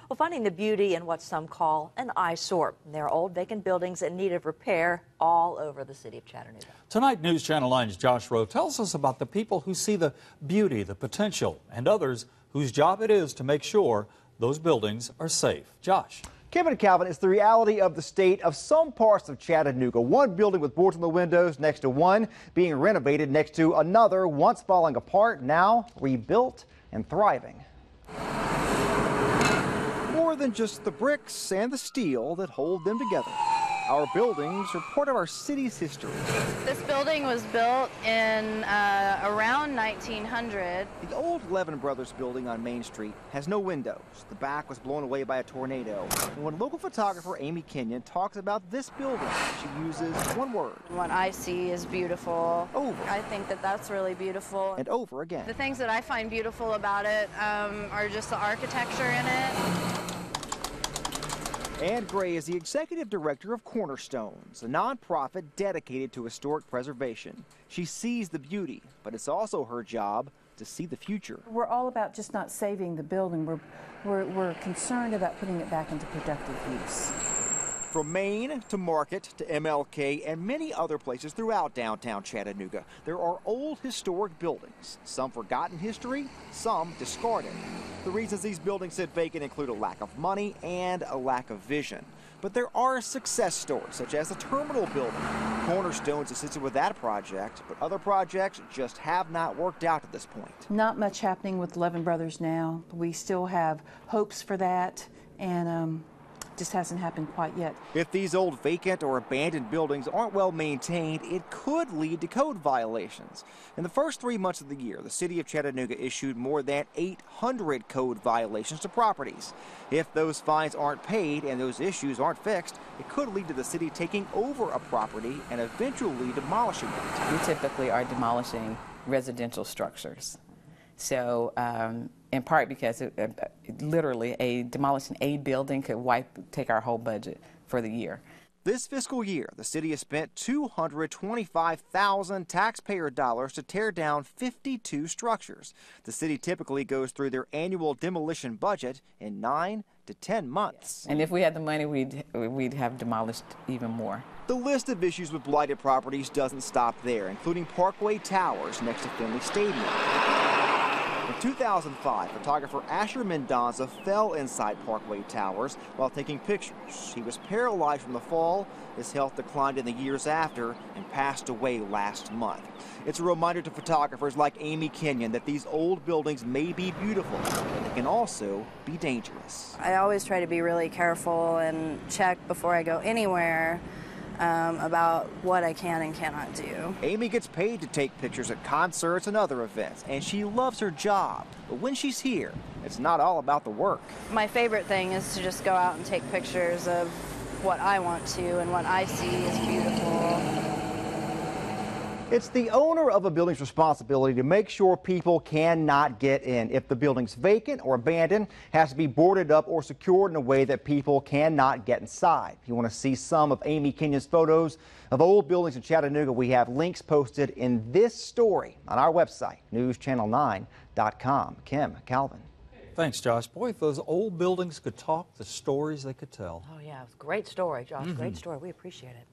Well, finding the beauty in what some call an eyesore. There are old vacant buildings in need of repair all over the city of Chattanooga. Tonight, News Channel 9's Josh Rowe tells us about the people who see the beauty, the potential, and others whose job it is to make sure those buildings are safe. Josh. Kim and Calvin, it's the reality of the state of some parts of Chattanooga. One building with boards on the windows next to one being renovated next to another, once falling apart, now rebuilt and thriving. More than just the bricks and the steel that hold them together. Our buildings are part of our city's history. This building was built in around 1900. The old Levin Brothers building on Main Street has no windows. The back was blown away by a tornado. And when local photographer Amy Kenyon talks about this building, she uses one word. What I see is beautiful. Over. I think that that's really beautiful. And over again. The things that I find beautiful about it are just the architecture in it. Ann Gray is the executive director of Cornerstones, a nonprofit dedicated to historic preservation. She sees the beauty, but it's also her job to see the future. We're all about just not saving the building. We're concerned about putting it back into productive use. From Main to Market to MLK and many other places throughout downtown Chattanooga, there are old historic buildings, some forgotten history, some discarded. The reasons these buildings sit vacant include a lack of money and a lack of vision. But there are success stories, such as the terminal building. Cornerstones assisted with that project, but other projects just have not worked out at this point. Not much happening with Levin Brothers now. We still have hopes for that, and just hasn't happened quite yet. If these old vacant or abandoned buildings aren't well maintained, it could lead to code violations. In the first 3 months of the year, the city of Chattanooga issued more than 800 code violations to properties. If those fines aren't paid and those issues aren't fixed, it could lead to the city taking over a property and eventually demolishing it. We typically are demolishing residential structures. So, in part because literally demolishing a building could take our whole budget for the year. This fiscal year, the city has spent $225,000 taxpayer dollars to tear down 52 structures. The city typically goes through their annual demolition budget in 9 to 10 months. And if we had the money, we'd have demolished even more. The list of issues with blighted properties doesn't stop there, including Parkway Towers next to Finley Stadium. In 2005, photographer Asher Mendonza fell inside Parkway Towers while taking pictures. He was paralyzed from the fall. His health declined in the years after and passed away last month. It's a reminder to photographers like Amy Kenyon that these old buildings may be beautiful, but they can also be dangerous. I always try to be really careful and check before I go anywhere about what I can and cannot do. Amy gets paid to take pictures at concerts and other events, and she loves her job. But when she's here, it's not all about the work. My favorite thing is to just go out and take pictures of what I want to and what I see is beautiful. It's the owner of a building's responsibility to make sure people cannot get in. If the building's vacant or abandoned, it has to be boarded up or secured in a way that people cannot get inside. If you want to see some of Amy Kenyon's photos of old buildings in Chattanooga, we have links posted in this story on our website, NewsChannel9.com. Kim, Calvin. Thanks, Josh. Boy, if those old buildings could talk, the stories they could tell. Oh, yeah, great story, Josh. Great story. We appreciate it.